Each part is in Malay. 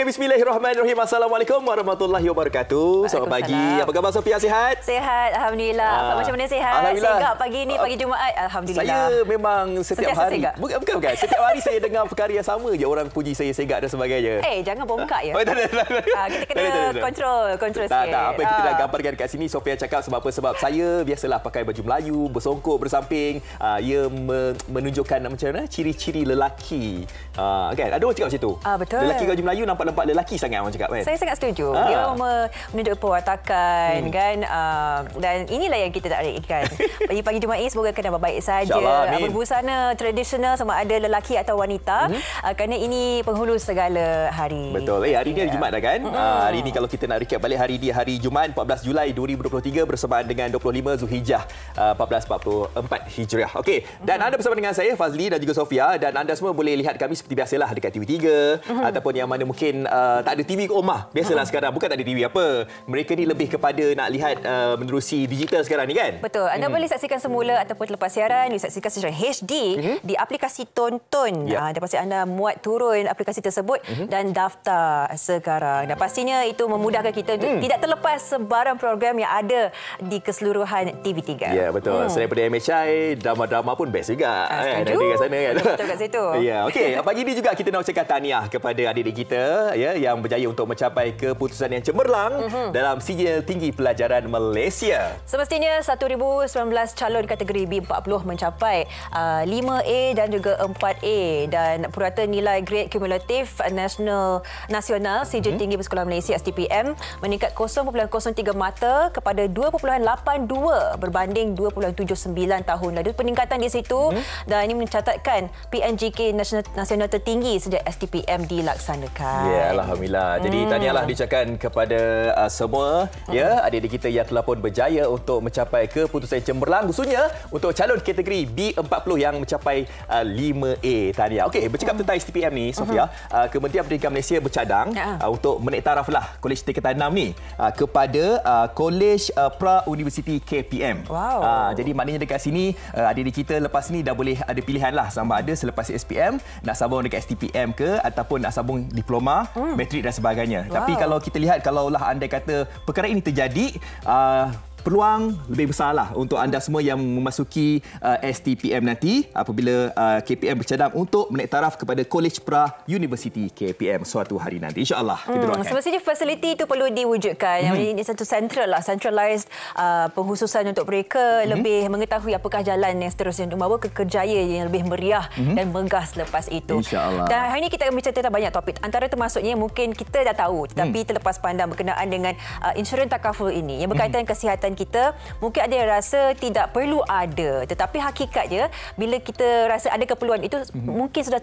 bismillahirrahmanirrahim. Assalamualaikum warahmatullahi wabarakatuh. Selamat pagi. Apa khabar Sofia, sihat? Sihat, alhamdulillah. Macam mana sihat? Alhamdulillah. Segak pagi ni, pagi Jumaat. Alhamdulillah. Saya memang setiap hari. Segak. Bukan. Setiap hari saya dengar perkara yang sama je, orang puji saya segak dan sebagainya. Jangan bongkak ya. Tak. Kita kena kontrol sikit. Tak. Apa yang kita dah gambarkan dekat sini, Sofia cakap sebab apa? Sebab saya biasalah pakai baju Melayu, bersongkok, bersamping. Ia menunjukkan macam mana ciri-ciri lelaki. Kan? Ada orang cakap macam tu. Betul. Lelaki baju Melayu nampak lelaki sangat, orang cakap kan? Saya sangat setuju. Dia menunjuk perwatakan kan, dan inilah yang kita tak inginkan. Pagi-pagi Jumaat ini semoga kena baik saja. Berbusana tradisional sama ada lelaki atau wanita, kerana ini penghulu segala hari. Betul. Hari ini hari Jumaat dah kan? Hari ini kalau kita nak recap balik, hari ini hari Jumaat 14 Julai 2023 bersamaan dengan 25 Zulhijjah 1444 Hijriah. Okey, dan anda bersama dengan saya Fazli dan juga Sofia, dan anda semua boleh lihat kami seperti biasalah dekat TV3 ataupun yang mana mungkin tak ada TV kat rumah. Biasalah sekarang bukan tak ada TV apa. Mereka ni lebih kepada nak lihat menerusi digital sekarang ni kan? Betul. Anda boleh saksikan semula ataupun lepas siaran, disaksikan secara HD di aplikasi Tonton. Dan pasti anda muat turun aplikasi tersebut dan daftar sekarang. Dan pastinya itu memudahkan kita untuk tidak terlepas sebarang program yang ada di keseluruhan TV3. Ya, betul. Selain daripada MHI, drama-drama pun best juga. Ada kat sana kan? Betul kat situ. Ya, okey. Pagi ni juga kita nak ucapkan tahniah kepada adik-adik kita ya yang berjaya untuk mencapai keputusan yang cemerlang dalam sijil tinggi pelajaran Malaysia. Semestinya 1,019 calon kategori B40 mencapai 5A dan juga 4A, dan purata nilai grade kumulatif nasional sijil tinggi bersekolah Malaysia STPM meningkat 0.03 mata kepada 2.82 berbanding 2.79 tahun lalu. Peningkatan di situ dan ini mencatatkan PNGK nasional tertinggi sejak STPM dilaksanakan. Ya, alhamdulillah. Jadi tahniahlah diucapkan kepada semua ya adik-adik kita yang telah pun berjaya untuk mencapai keputusan cemerlang, khususnya untuk calon kategori B40 yang mencapai 5A. Tahniah. Okey, bercakap tentang STPM ni Sofia, Kementerian Pendidikan Malaysia bercadang untuk menaik taraflah Kolej Tingkatan 6 ni kepada Kolej Pra-Universiti KPM. Jadi maknanya dekat sini adik-adik kita lepas ni dah boleh ada pilihan lah, sama ada selepas SPM nak sambung dekat STPM ke ataupun nak sambung diploma, matrik dan sebagainya. Tapi kalau kita lihat, kalaulah anda kata perkara ini terjadi, peluang lebih besarlah untuk anda semua yang memasuki STPM nanti apabila KPM bercadang untuk menaik taraf kepada College Pra University KPM suatu hari nanti, insya-Allah. Kita doakan. Semestinya fasiliti itu perlu diwujudkan. Ini satu centralized pengkhususan untuk mereka lebih mengetahui apakah jalan yang seterusnya untuk membawa kerjaya yang lebih meriah dan megah selepas itu. InsyaAllah. Dan hari ini kita akan bincang tentang banyak topik. Antara termasuknya mungkin kita dah tahu tetapi terlepas pandang berkenaan dengan insurans takaful ini yang berkaitan kesihatan kita. Mungkin ada yang rasa tidak perlu ada, tetapi hakikatnya bila kita rasa ada keperluan itu mungkin sudah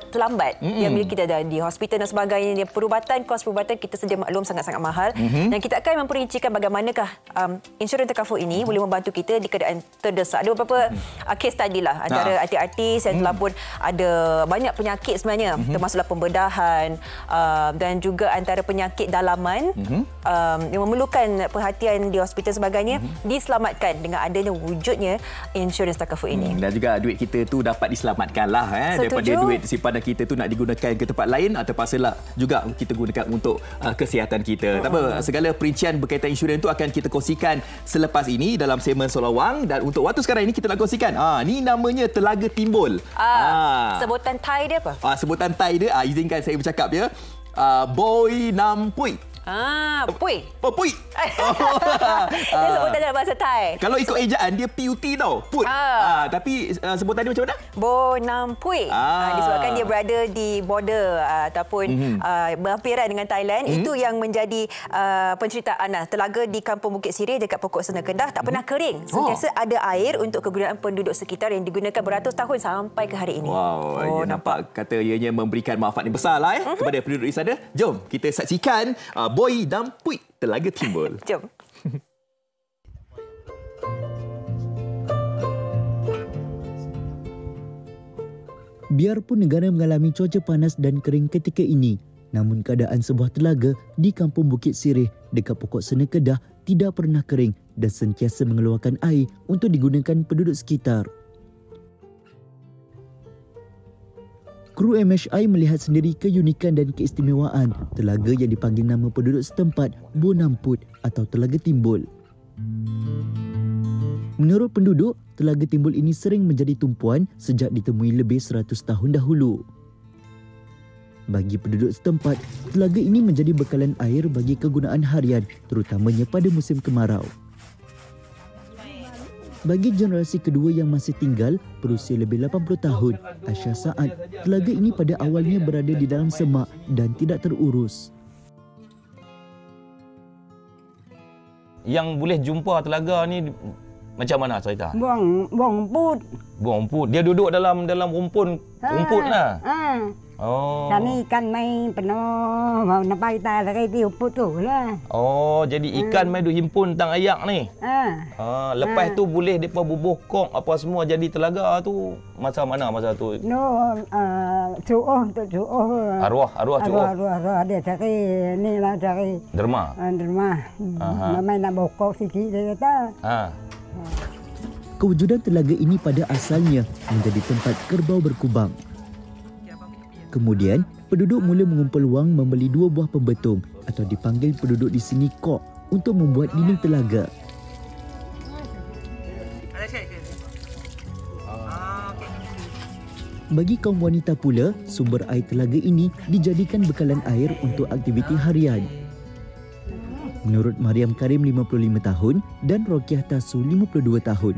terlambat. Yang bila kita dah di hospital dan sebagainya, kos perubatan kita sedia maklum sangat-sangat mahal. Dan kita akan memperincikan bagaimanakah insurans takaful ini boleh membantu kita di keadaan terdesak. Ada beberapa case study lah antara artis-artis yang telah pun ada banyak penyakit sebenarnya, termasuklah pembedahan dan juga antara penyakit dalaman yang memerlukan perhatian di hospital sebagainya, diselamatkan dengan adanya wujudnya insurans takaful ini. Dan juga duit kita tu dapat diselamatkan lah daripada duit simpanan kita tu nak digunakan ke tempat lain, atau terpaksalah juga kita gunakan untuk kesihatan kita. Tak apa, segala perincian berkaitan insurans tu akan kita kongsikan selepas ini dalam segmen Solar Wang. Dan untuk waktu sekarang ini kita nak kongsikan ni namanya Telaga Timbul. Sebutan Thai dia apa? Sebutan Thai dia, izinkan saya bercakap ya, Boy Nam Pui. Pui. Pui. Dia sebutan dalam bahasa Thai. Kalau ikut ejaan dia PUT tau. Put. Tapi sebutan dia macam mana? Bo Nam Pui. Disebabkan dia berada di border ataupun berhampiran dengan Thailand. Itu yang menjadi penceritaan telaga di Kampung Bukit Sirih dekat Pokok Sena Kedah tak pernah kering. Sentiasa ada air untuk kegunaan penduduk sekitar yang digunakan beratus tahun sampai ke hari ini. Wow, nampak kata ianya memberikan manfaat yang besar lah kepada penduduk di sana. Jom kita saksikan Boy Nam Pui Telaga Timbul. Jom. Biarpun negara mengalami cuaca panas dan kering ketika ini, namun keadaan sebuah telaga di Kampung Bukit Sirih dekat Pokok Sena Kedah tidak pernah kering dan sentiasa mengeluarkan air untuk digunakan penduduk sekitar. Kru MHI melihat sendiri keunikan dan keistimewaan telaga yang dipanggil nama penduduk setempat Bonamput atau Telaga Timbul. Menurut penduduk, Telaga Timbul ini sering menjadi tumpuan sejak ditemui lebih 100 tahun dahulu. Bagi penduduk setempat, telaga ini menjadi bekalan air bagi kegunaan harian, terutamanya pada musim kemarau. Bagi generasi kedua yang masih tinggal berusia lebih 80 tahun, Aisyah Saad, telaga ini pada awalnya berada di dalam semak dan tidak terurus. Yang boleh jumpa telaga ni macam mana cerita? Buang rumput. Buang rumput. Dia duduk dalam rumput lah. Oh. Dan ikan main penuh mau nampai ta lagi di rumput tu lah. Oh, jadi ikan main duk himpun tang ayak ni. Lepas tu boleh depa bubuh kok apa semua jadi telaga tu masa mana masa tu? No, cuuh untuk cuuh. Arwah cuuh. Arwah dia cari ni lah cari. Derma. Derma. Main nak bokok sikit dia kata. Kewujudan telaga ini pada asalnya menjadi tempat kerbau berkubang. Kemudian, penduduk mula mengumpul wang membeli 2 buah pembetung atau dipanggil penduduk di sini kok untuk membuat dinding telaga. Bagi kaum wanita pula, sumber air telaga ini dijadikan bekalan air untuk aktiviti harian. Menurut Mariam Karim 55 tahun dan Rokiah Tasu 52 tahun.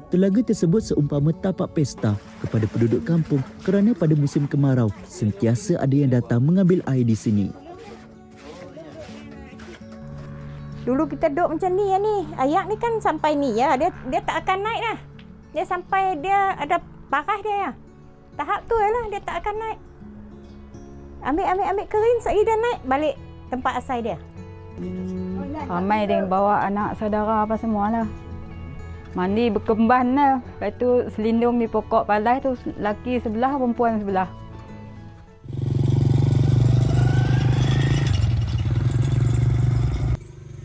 Telaga tersebut seumpama tapak pesta kepada penduduk kampung kerana pada musim kemarau sentiasa ada yang datang mengambil air di sini. Dulu kita duduk macam ni ya ni. Ayak ni kan sampai ni ya. Dia tak akan naik dah. Dia sampai dia ada paras dia ya. Tahap tu lah dia tak akan naik. Ambil kering sekali dia naik balik tempat asal dia. Ramai dia bawa anak saudara apa semualah. Mandi berkemban lah. Lepas tu selindung di pokok palai tu laki sebelah, perempuan sebelah.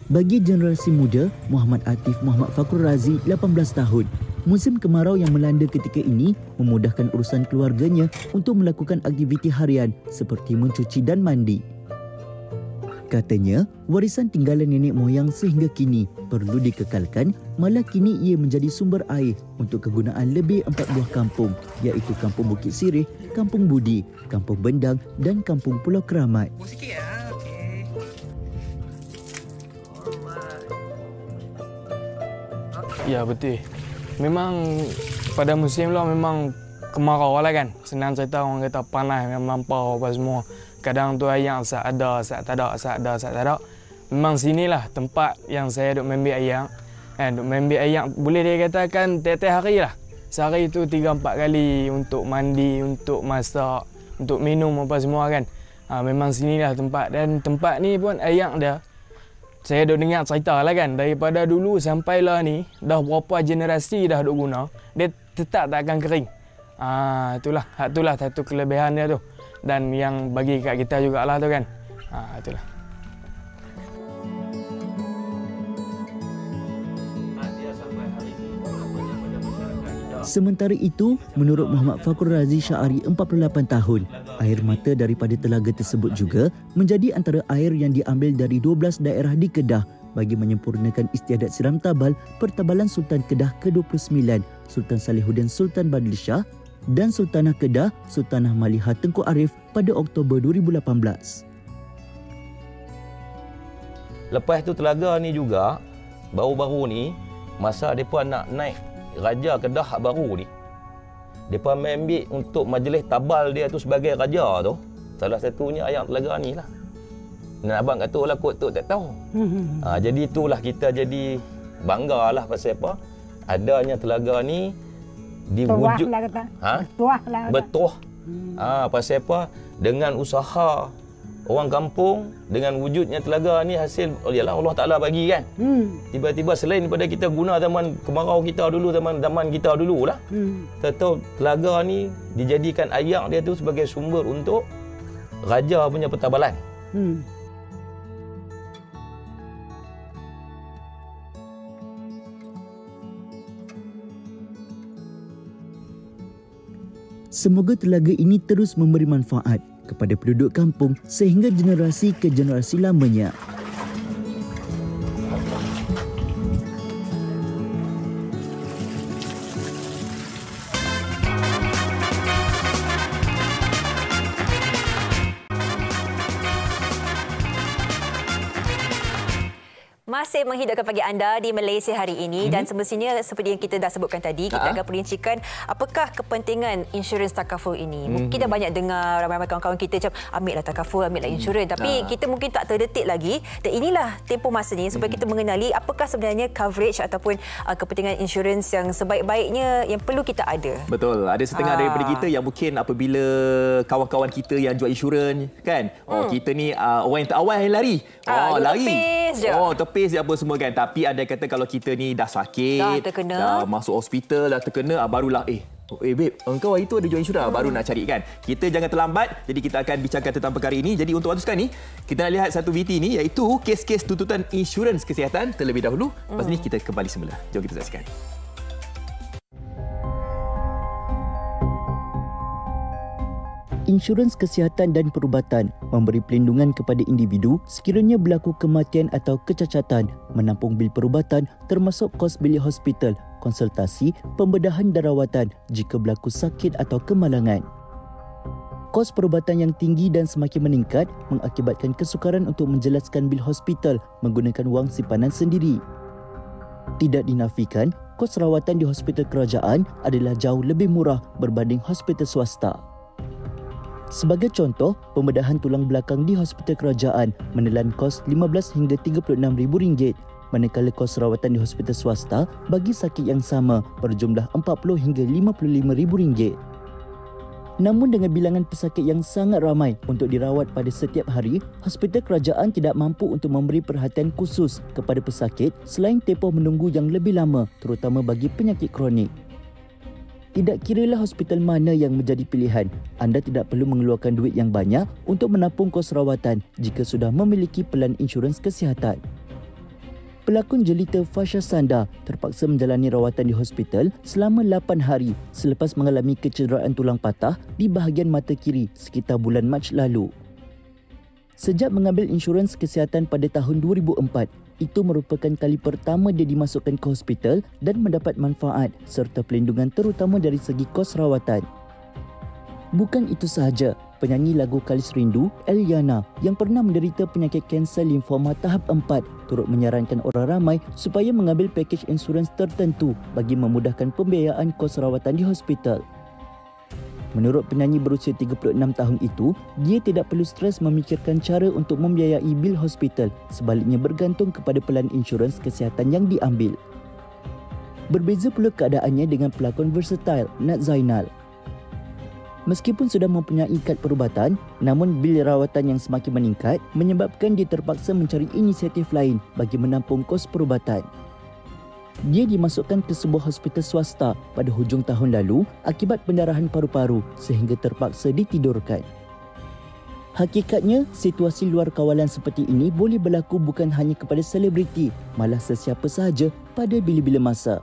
Bagi generasi muda, Muhammad Atif Muhammad Fakrul Razi, 18 tahun. Musim kemarau yang melanda ketika ini memudahkan urusan keluarganya untuk melakukan aktiviti harian seperti mencuci dan mandi. Katanya, warisan tinggalan nenek moyang sehingga kini perlu dikekalkan, malah kini ia menjadi sumber air untuk kegunaan lebih 4 buah kampung, iaitu Kampung Bukit Sirih, Kampung Budi, Kampung Bendang dan Kampung Pulau Keramat. Ya, betul. Memang pada musim lah memang kemarau lah kan. Senang cerita orang kata panas, melampau apa semua. Kadang tu ayam saat ada, saat tak ada, saat ada, saat tak ada. Memang sinilah tempat yang saya duk ambil ayam. Duk ambil ayam boleh dikatakan tiap-tiap hari lah. Sehari tu 3-4 kali untuk mandi, untuk masak, untuk minum apa semua kan. Memang sinilah tempat. Dan tempat ni pun ayam dia. Saya duk dengar cerita lah kan. Daripada dulu sampailah ni, dah berapa generasi dah duk guna. Dia tetap tak akan kering. Itulah satu kelebihan dia tu. Dan yang bagi kat kita jugalah tu kan. Itulah. Sementara itu, menurut Muhammad Fakrul Razi Syari 48 tahun, air mata daripada telaga tersebut juga menjadi antara air yang diambil dari 12 daerah di Kedah bagi menyempurnakan istiadat siram tabal Pertabalan Sultan Kedah ke-29, Sultan Salihuddin Sultan Badli Shah dan Sultanah Kedah Sultanah Maliha Tengku Arif pada Oktober 2018. Lepas tu telaga ni juga baru-baru ni masa depa nak naik Raja Kedah baru ni, depa ambil untuk majlis tabal dia tu sebagai raja tu. Salah satunya ayam telaga ni lah. Dan abang kata lah kot tu tak tahu. Jadi itulah kita jadi banggalah pasal apa? Adanya telaga ni diwujud. Tuah lah kata. Tuah lah kata. Betul. Pasal apa? Dengan usaha orang kampung, dengan wujudnya telaga ni hasil ialah Allah Taala bagi kan. Tiba-tiba selain daripada kita guna zaman kemarau kita dulu, zaman kita dululah. Tahu telaga ni dijadikan air dia tu sebagai sumber untuk raja punya pertabalan. Semoga telaga ini terus memberi manfaat kepada penduduk kampung sehingga generasi ke generasi lamanya. Masih menghidupkan pagi anda di Malaysia hari ini dan semestinya seperti yang kita dah sebutkan tadi, kita akan perincikan apakah kepentingan insurans takaful ini. Mungkin dah banyak dengar ramai-ramai kawan-kawan kita macam ambillah takaful, ambillah insurans, tapi kita mungkin tak terdetik lagi, dan inilah tempoh masanya supaya kita mengenali apakah sebenarnya coverage ataupun kepentingan insurans yang sebaik-baiknya yang perlu kita ada. Betul. Ada setengah daripada kita yang mungkin apabila kawan-kawan kita yang jual insurans kan, kita ni orang yang terawal lari. Lari. Tepis je apa semua kan. Tapi ada kata kalau kita ni dah sakit, dah terkena, dah masuk hospital, dah terkena, barulah babe, engkau hari tu ada jual insurans, baru nak cari kan. Kita jangan terlambat. Jadi kita akan bincangkan tentang perkara ini. Jadi untuk waktu sekarang ni, kita nak lihat satu VT ni, iaitu kes-kes tuntutan insurans kesihatan terlebih dahulu. Lepas ni kita kembali semula. Jom kita saksikan. Insurans kesihatan dan perubatan memberi perlindungan kepada individu sekiranya berlaku kematian atau kecacatan, menampung bil perubatan termasuk kos bilik hospital, konsultasi, pembedahan dan rawatan jika berlaku sakit atau kemalangan. Kos perubatan yang tinggi dan semakin meningkat mengakibatkan kesukaran untuk menjelaskan bil hospital menggunakan wang simpanan sendiri. Tidak dinafikan, kos rawatan di hospital kerajaan adalah jauh lebih murah berbanding hospital swasta. Sebagai contoh, pembedahan tulang belakang di hospital kerajaan menelan kos RM15 hingga RM36,000, manakala kos rawatan di hospital swasta bagi sakit yang sama berjumlah RM40 hingga RM55,000. Namun dengan bilangan pesakit yang sangat ramai untuk dirawat pada setiap hari, hospital kerajaan tidak mampu untuk memberi perhatian khusus kepada pesakit selain tempoh menunggu yang lebih lama, terutama bagi penyakit kronik. Tidak kiralah hospital mana yang menjadi pilihan, anda tidak perlu mengeluarkan duit yang banyak untuk menampung kos rawatan jika sudah memiliki pelan insurans kesihatan. Pelakon jelita Fasha Sanda terpaksa menjalani rawatan di hospital selama 8 hari selepas mengalami kecederaan tulang patah di bahagian mata kiri sekitar bulan Mac lalu. Sejak mengambil insurans kesihatan pada tahun 2004, itu merupakan kali pertama dia dimasukkan ke hospital dan mendapat manfaat serta perlindungan terutama dari segi kos rawatan. Bukan itu sahaja, penyanyi lagu Kalis Rindu, Eliana, yang pernah menderita penyakit kanser limfoma tahap 4, turut menyarankan orang ramai supaya mengambil pakej insurans tertentu bagi memudahkan pembiayaan kos rawatan di hospital. Menurut penyanyi berusia 36 tahun itu, dia tidak perlu stres memikirkan cara untuk membiayai bil hospital, sebaliknya bergantung kepada pelan insurans kesihatan yang diambil. Berbeza pula keadaannya dengan pelakon versatile Nat Zainal. Meskipun sudah mempunyai kad perubatan, namun bil rawatan yang semakin meningkat menyebabkan dia terpaksa mencari inisiatif lain bagi menampung kos perubatan. Dia dimasukkan ke sebuah hospital swasta pada hujung tahun lalu akibat pendarahan paru-paru sehingga terpaksa ditidurkan. Hakikatnya, situasi luar kawalan seperti ini boleh berlaku bukan hanya kepada selebriti, malah sesiapa sahaja pada bila-bila masa.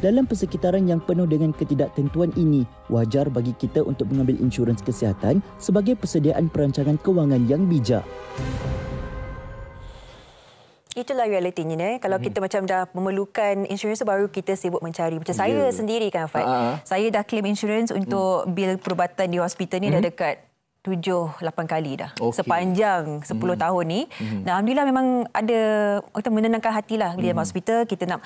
Dalam persekitaran yang penuh dengan ketidaktentuan ini, wajar bagi kita untuk mengambil insurans kesihatan sebagai persediaan perancangan kewangan yang bijak. Itulah realitinya. Kalau kita macam dah memerlukan insurans, baru kita sibuk mencari. Macam saya sendiri kan, Fad. Saya dah claim insurans untuk bil perubatan di hospital ni dah dekat 7-8 kali dah. Sepanjang 10 tahun ni. Alhamdulillah memang ada menenangkan hatilah bila hospital kita nak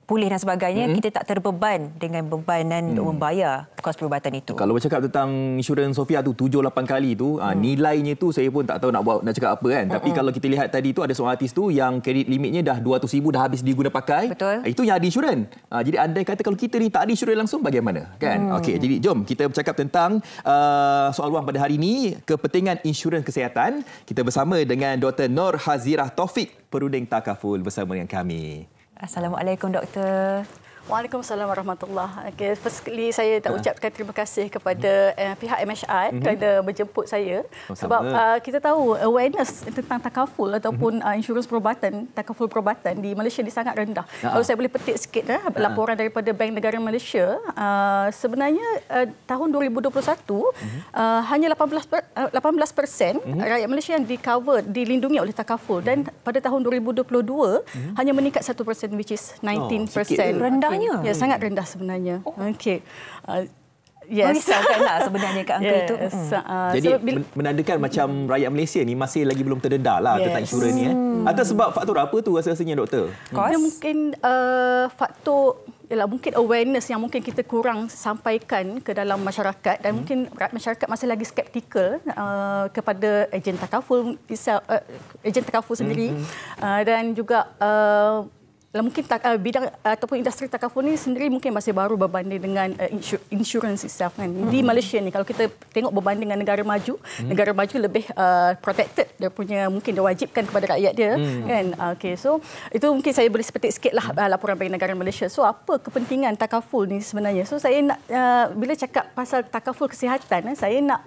pulih dan sebagainya, kita tak terbeban dengan bebanan membayar kos perubatan itu. Kalau bercakap tentang insurans Sofia tu 7-8 kali tu, nilainya tu saya pun tak tahu nak cakap apa kan. Tapi kalau kita lihat tadi tu ada seorang artis tu yang kredit limitnya dah 200,000 dah habis diguna pakai. Betul. Itu yang ada insurans. Jadi andai kata kalau kita ni tak ada insurans langsung bagaimana kan? Okey, jadi jom kita bercakap tentang soal wang pada hari ini, kepentingan insurans kesihatan. Kita bersama dengan Dr. Nur Hazirah Taufik, Perunding Takaful bersama dengan kami. Assalamualaikum, Doktor. Waalaikumsalam warahmatullahi. Okay, firstly saya nak ucapkan terima kasih kepada pihak MHI kerana menjemput saya. Sebab kita tahu awareness tentang takaful ataupun insurans perubatan, takaful perubatan di Malaysia ni sangat rendah. Kalau saya boleh petik sikit laporan daripada Bank Negara Malaysia, sebenarnya tahun 2021 hanya 18% rakyat Malaysia yang dilindungi oleh takaful, dan pada tahun 2022 hanya meningkat 1%, which is 19%. Rendah. Ya, sangat rendah sebenarnya. Okey. Yes. Merisaukanlah sebenarnya ke angka itu. Jadi menandakan macam rakyat Malaysia ni masih lagi belum terdedah lah tentang insurans ni. Atau sebab faktor apa tu rasa-rasanya doktor? Dia mungkin faktor mungkin awareness yang mungkin kita kurang sampaikan ke dalam masyarakat, dan mungkin masyarakat masih lagi skeptikal kepada ejen takaful sendiri, dan juga mungkin bidang ataupun industri takaful ni sendiri mungkin masih baru berbanding dengan insurance itself kan. Di Malaysia ni kalau kita tengok berbanding dengan negara maju, negara maju lebih protected, dia punya mungkin dia wajibkan kepada rakyat dia kan. Okey, so itu mungkin saya boleh sepetik sikitlah laporan Bank Negara Malaysia. So apa kepentingan takaful ni sebenarnya? So saya nak bila cakap pasal takaful kesihatan, saya nak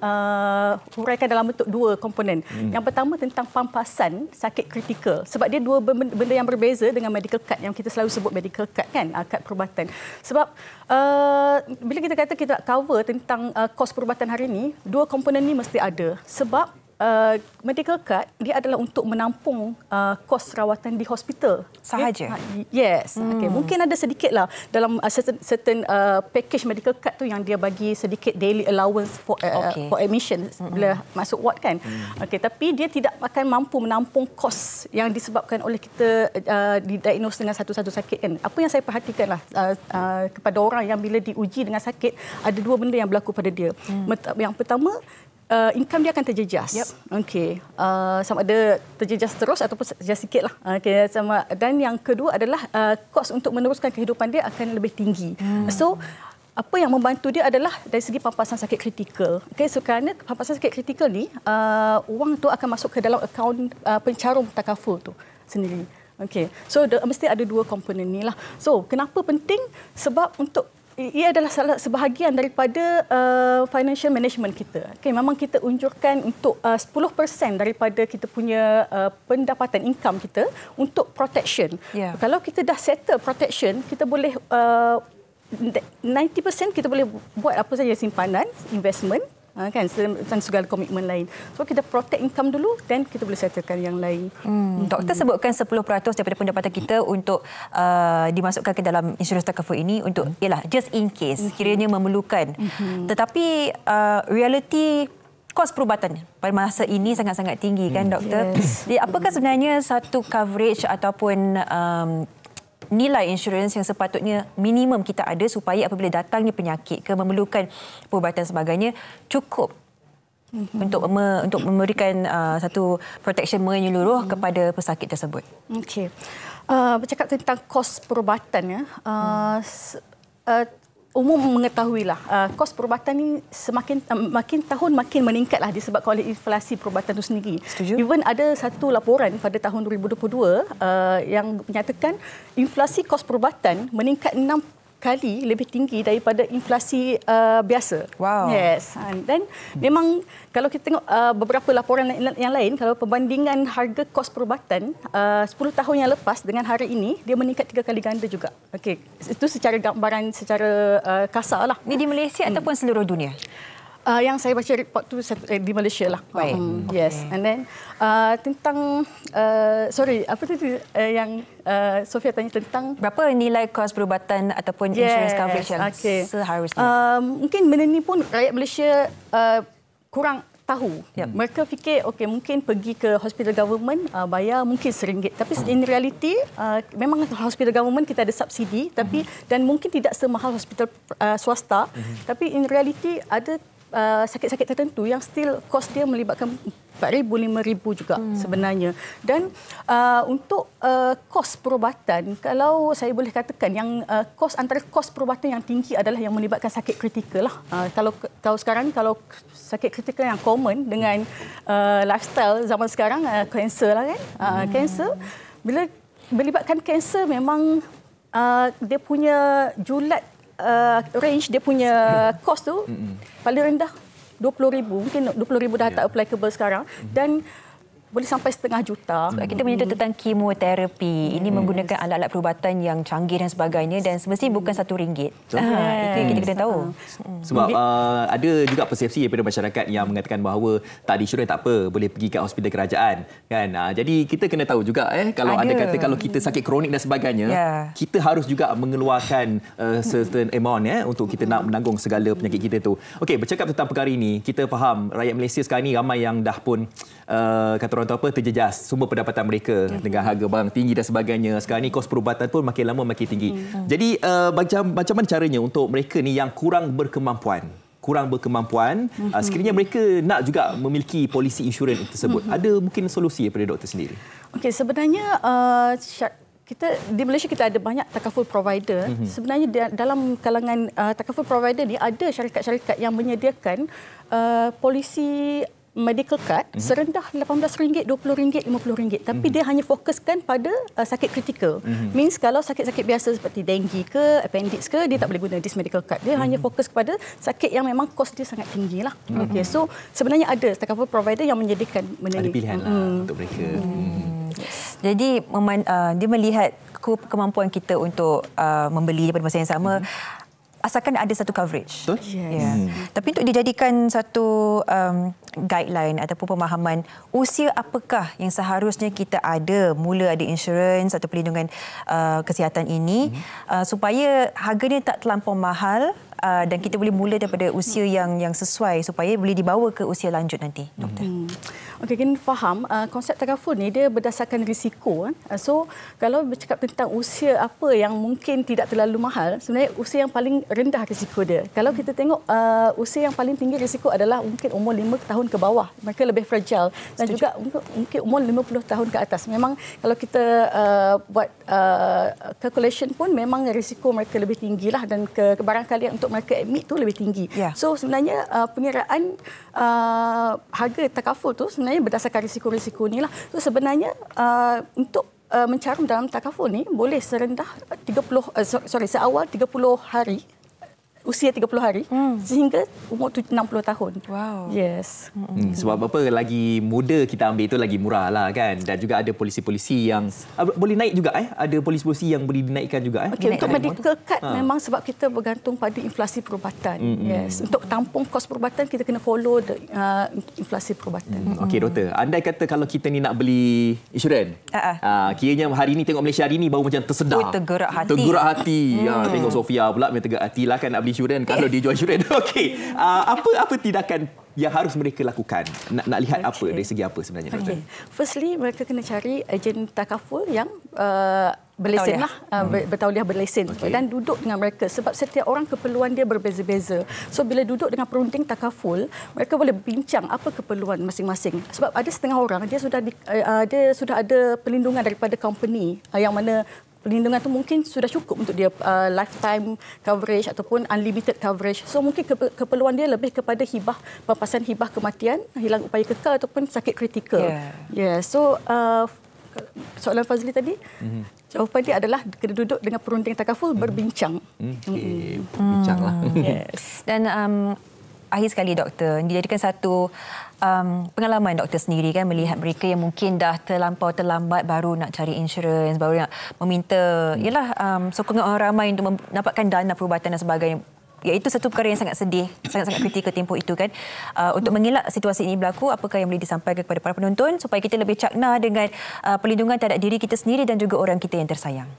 huraikan dalam bentuk dua komponen. Yang pertama tentang pampasan sakit kritikal, sebab dia dua benda yang berbeza dengan medical card yang kita selalu sebut medical card kan, kad perubatan. Sebab bila kita kata kita nak cover tentang kos perubatan hari ini, dua komponen ni mesti ada. Sebab medical card dia adalah untuk menampung kos rawatan di hospital sahaja. Yes. Okay. Mungkin ada sedikitlah dalam certain package medical card tu yang dia bagi sedikit daily allowance for admission bila masuk ward kan. Okay. Tapi dia tidak akan mampu menampung kos yang disebabkan oleh kita didiagnose dengan satu-satu sakit kan. Apa yang saya perhatikanlah kepada orang yang bila diuji dengan sakit, ada dua benda yang berlaku pada dia. Yang pertama, income dia akan terjejas. Okey. Sama ada terjejas terus ataupun terjejas sikitlah. Okey, sama, dan yang kedua adalah kos untuk meneruskan kehidupan dia akan lebih tinggi. So apa yang membantu dia adalah dari segi pampasan sakit kritikal. Okey, so kerana pampasan sakit kritikal ni wang tu akan masuk ke dalam akaun pencarum takaful tu sendiri. Okey. So mesti ada dua komponen ni lah. So kenapa penting? Sebab untuk ia adalah salah sebahagian daripada financial management kita. Okay, memang kita unjurkan untuk 10% daripada kita punya pendapatan income kita untuk protection. Kalau kita dah settle protection, kita boleh 90% kita boleh buat apa saja, simpanan, investment, kan, dan segala komitmen lain. So kita protect income dulu, dan kita boleh settlekan yang lain. Doktor sebutkan 10% daripada pendapatan kita untuk dimasukkan ke dalam insurans takaful ini untuk ialah just in case kiranya memerlukan. Tetapi realiti kos perubatan pada masa ini sangat-sangat tinggi kan doktor. Jadi apakah sebenarnya satu coverage ataupun nilai insurans yang sepatutnya minimum kita ada supaya apabila datangnya penyakit ke memerlukan perubatan sebagainya cukup untuk memberikan satu protection menyeluruh kepada pesakit tersebut. Okey. Bercakap tentang kos perubatan umum mengetahuilah kos perubatan ni makin tahun makin meningkatlah disebabkan oleh inflasi perubatan itu sendiri. Setuju. Even ada satu laporan pada tahun 2022 yang menyatakan inflasi kos perubatan meningkat 6 kali lebih tinggi daripada inflasi biasa. Wow. Yes. Dan memang kalau kita tengok beberapa laporan yang lain, kalau perbandingan harga kos perubatan 10 tahun yang lepas dengan hari ini, dia meningkat 3 kali ganda juga. Okey, itu secara gambaran secara kasar lah. Ini di Malaysia ataupun seluruh dunia? Yang saya baca report tu di Malaysia lah. Baik. Yes. And then tentang apa tadi yang Sofia tanya tentang berapa nilai kos perubatan ataupun insurance coverage yang seharusnya? Mungkin benda ni pun rakyat Malaysia kurang tahu. Mereka fikir mungkin pergi ke hospital government bayar mungkin RM1. Tapi in reality memang hospital government kita ada subsidi, tapi dan mungkin tidak semahal hospital swasta, tapi in reality ada sakit-sakit tertentu yang still kos dia melibatkan RM4,000, RM5,000 juga sebenarnya. Dan untuk kos perubatan, kalau saya boleh katakan yang antara kos perubatan yang tinggi adalah yang melibatkan sakit kritikal lah. Kalau sekarang kalau sakit kritikal yang common dengan lifestyle zaman sekarang, kanser lah kan. Kanser, bila melibatkan kanser memang dia punya julat range, dia punya cost tu paling rendah 20,000, mungkin 20,000 dah tak applicable sekarang, dan boleh sampai setengah juta. Sebab kita menyentuh tentang kemoterapi. Ini menggunakan alat-alat perubatan yang canggih dan sebagainya, dan semestinya bukan RM1. Itu yang kita kena tahu. Sebab ada juga persepsi daripada masyarakat yang mengatakan bahawa tak ada insurans tak apa, boleh pergi kat hospital kerajaan, kan. Jadi kita kena tahu juga kalau ada kata kalau kita sakit kronik dan sebagainya, kita harus juga mengeluarkan certain amount untuk kita nak menanggung segala penyakit kita tu. Okey, bercakap tentang perkara ini, kita faham rakyat Malaysia sekarang ni ramai yang dah pun kata orang tu apa, terjejas sumber pendapatan mereka dengan harga barang tinggi dan sebagainya. Sekarang ni kos perubatan pun makin lama makin tinggi. Jadi macam mana caranya untuk mereka ni yang kurang berkemampuan, sekiranya mereka nak juga memiliki polisi insurans tersebut, ada mungkin solusi daripada doktor sendiri? Okey, sebenarnya di Malaysia kita ada banyak takaful provider. Sebenarnya dalam kalangan takaful provider ni ada syarikat-syarikat yang menyediakan polisi medical card serendah RM18, RM20, RM50. Tapi dia hanya fokuskan pada sakit kritikal. Means kalau sakit-sakit biasa seperti denggi ke, appendix ke, dia tak boleh guna this medical card. Dia hanya fokus kepada sakit yang memang kos dia sangat tinggi lah. Okay. So sebenarnya ada takaful provider yang menyediakan benda ni. Ada pilihan untuk mereka. Jadi dia melihat kemampuan kita untuk membeli pada masa yang sama, asalkan ada satu coverage. Tapi untuk dijadikan satu guideline ataupun pemahaman usia apakah yang seharusnya kita ada mula ada insurans atau perlindungan kesihatan ini, supaya harganya tak terlampau mahal, dan kita boleh mula daripada usia yang sesuai supaya boleh dibawa ke usia lanjut nanti, doktor. Okey, kita faham konsep takaful ni dia berdasarkan risiko. So kalau bercakap tentang usia apa yang mungkin tidak terlalu mahal, sebenarnya usia yang paling rendah risiko dia. Kalau kita tengok usia yang paling tinggi risiko adalah mungkin umur 5 tahun ke bawah. Mereka lebih fragile, dan juga mungkin umur 50 tahun ke atas. Memang kalau kita buat calculation pun memang risiko mereka lebih tinggilah, dan kebarangkalian untuk mereka admit tu lebih tinggi. So sebenarnya pengiraan harga takaful tu sebenarnya berdasarkan risiko-risiko ni lah. So sebenarnya untuk mencarum dalam takaful ni boleh serendah seawal 30 hari, usia 30 hari sehingga umur 60 tahun. Wow. Yes. Sebab apa, lagi muda kita ambil itu lagi murah lah, kan. Dan juga ada polisi-polisi yang boleh naik juga. Ada polisi-polisi yang boleh dinaikkan juga. Okay, untuk medical card memang sebab kita bergantung pada inflasi perubatan. Yes. Untuk tampung kos perubatan kita kena follow inflasi perubatan. Okey, doktor. Andai kata kalau kita ni nak beli insurans, kiranya hari ni tengok Malaysia hari ni baru macam tersedar. Tergerak hati. Tergerak hati. Tengok Sofia pula memang tergerak hati lah, kan, nak beli insurans kalau dia jual insurans. Okey. Apa tindakan yang harus mereka lakukan? Nak lihat apa dari segi apa sebenarnya, doktor? Firstly, mereka kena cari ejen takaful yang berlesen lah, bertauliah berlesen, dan duduk dengan mereka, sebab setiap orang keperluan dia berbeza-beza. So bila duduk dengan perunding takaful, mereka boleh bincang apa keperluan masing-masing. Sebab ada setengah orang dia sudah ada perlindungan daripada company yang mana perlindungan itu mungkin sudah cukup untuk dia lifetime coverage ataupun unlimited coverage. So mungkin keperluan dia lebih kepada pelepasan hibah kematian, hilang upaya kekal ataupun sakit kritikal. So soalan Fazli tadi, jawapan dia adalah kena duduk dengan perunding takaful berbincang. Bincanglah. Yes. Dan akhir sekali, doktor, dijadikan satu pengalaman doktor sendiri, kan, melihat mereka yang mungkin dah terlampau terlambat baru nak cari insurans, baru nak meminta sokongan orang ramai untuk mendapatkan dana perubatan dan sebagainya. Iaitu satu perkara yang sangat sedih, sangat-sangat kritikal tempoh itu, kan. Untuk mengelak situasi ini berlaku, apakah yang boleh disampaikan kepada para penonton supaya kita lebih cakna dengan perlindungan terhadap diri kita sendiri dan juga orang kita yang tersayang?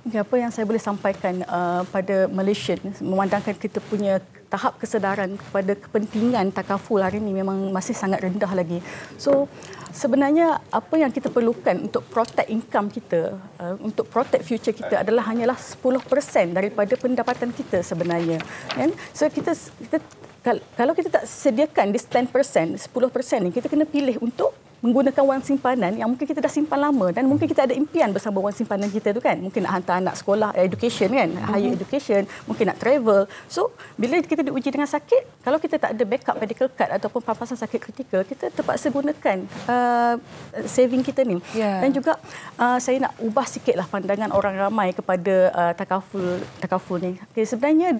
Apa yang saya boleh sampaikan pada Malaysian, memandangkan kita punya tahap kesedaran kepada kepentingan takaful hari ini memang masih sangat rendah lagi. So sebenarnya apa yang kita perlukan untuk protect income kita, untuk protect future kita adalah hanyalah 10% daripada pendapatan kita sebenarnya. Kan? So kita kalau kita tak sediakan this 10%, 10% ni, kita kena pilih untuk menggunakan wang simpanan yang mungkin kita dah simpan lama dan mungkin kita ada impian bersama wang simpanan kita tu kan. Mungkin nak hantar anak sekolah, education kan, higher education, mungkin nak travel. So, bila kita diuji dengan sakit, kalau kita tak ada backup medical card ataupun pampasan sakit kritikal, kita terpaksa gunakan saving kita ni. Dan juga saya nak ubah sikitlah pandangan orang ramai kepada takaful ni. Okay, sebenarnya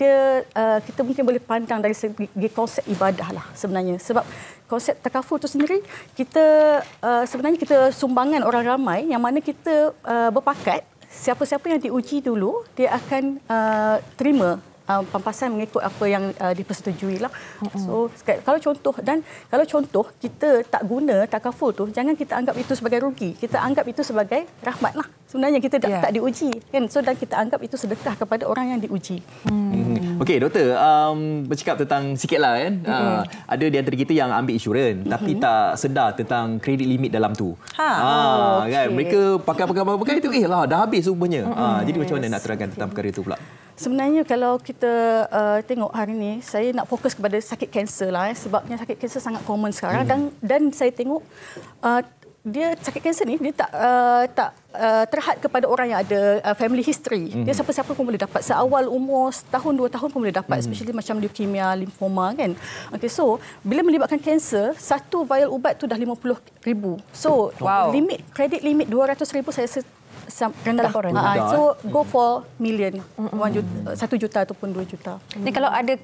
kita mungkin boleh pandang dari segi konsep ibadah lah sebenarnya. Sebab konsep takaful itu sendiri, sebenarnya kita sumbangan orang ramai yang mana kita berpakat siapa-siapa yang diuji dulu, dia akan terima pampasan mengikut apa yang dipersetujui lah. So kalau contoh kita tak guna takaful tu, jangan kita anggap itu sebagai rugi. Kita anggap itu sebagai rahmat lah. Sebenarnya kita tak diuji kan. So dan kita anggap itu sedekah kepada orang yang diuji. Okey, doktor, bercakap tentang sikitlah kan. Ada di antara kita yang ambil insurans tapi tak sedar tentang kredit limit dalam tu. Kan mereka pakai itu dah habis semuanya. Jadi macam mana nak terangkan tentang perkara itu pula? Sebenarnya kalau kita tengok hari ini, saya nak fokus kepada sakit kanser lah. Sebabnya sakit kanser sangat common sekarang. Dan saya tengok dia sakit kanser ni dia tak terhad kepada orang yang ada family history. Dia siapa-siapa pun boleh dapat. Seawal umur setahun, 2 tahun pun boleh dapat. Especially macam leukemia, lymphoma kan. Okay, so bila melibatkan kanser, satu vial ubat tu dah RM50,000. So kredit limit RM200,000 saya rendah. So go for million, 1 juta ataupun 2 juta. Dan kalau ada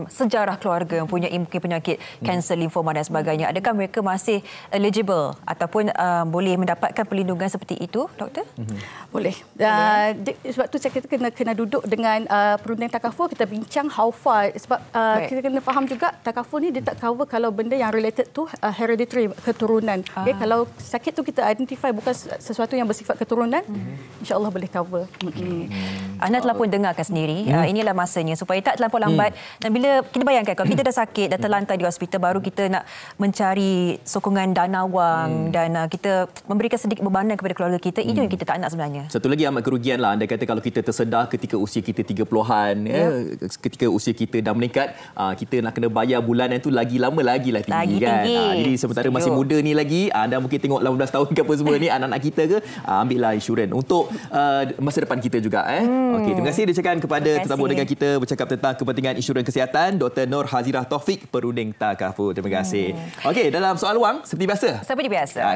sejarah keluarga yang punya mungkin penyakit kanser, limfoma dan sebagainya, adakah mereka masih eligible ataupun boleh mendapatkan perlindungan seperti itu, doktor? Boleh. Sebab tu saya kena duduk dengan perunding takaful, kita bincang how far. Sebab kita kena faham juga takaful ni dia tak cover kalau benda yang related to hereditary, keturunan. Okay, kalau sakit tu kita identify bukan sesuatu yang bersifat keturunan, insya-Allah boleh cover. Anda telah pun dengarkan sendiri. Inilah masanya supaya tak terlampau lambat. Dan bila kita bayangkan kalau kita dah sakit, dah terlantar di hospital, baru kita nak mencari sokongan dana wang dan kita memberikan sedikit bebanan kepada keluarga kita, itu yang kita tak nak sebenarnya. Satu lagi amat kerugian lah. Anda kata kalau kita tersedah ketika usia kita 30-an, ketika usia kita dah meningkat, kita nak kena bayar bulanan tu lagi lama lagi lah tinggi kan. Jadi sementara masih muda ni lagi, anda mungkin tengok 18 tahun ke apa semua ni, anak-anak kita ke, ambillah insurans untuk masa depan kita juga. Okey, terima kasih diucapkan kepada tetamu dengan kita bercakap tentang kepentingan insurans kesihatan, Dr. Nur Hazirah Taufik, perunding takaful. Terima kasih. Okey, dalam soal wang seperti biasa.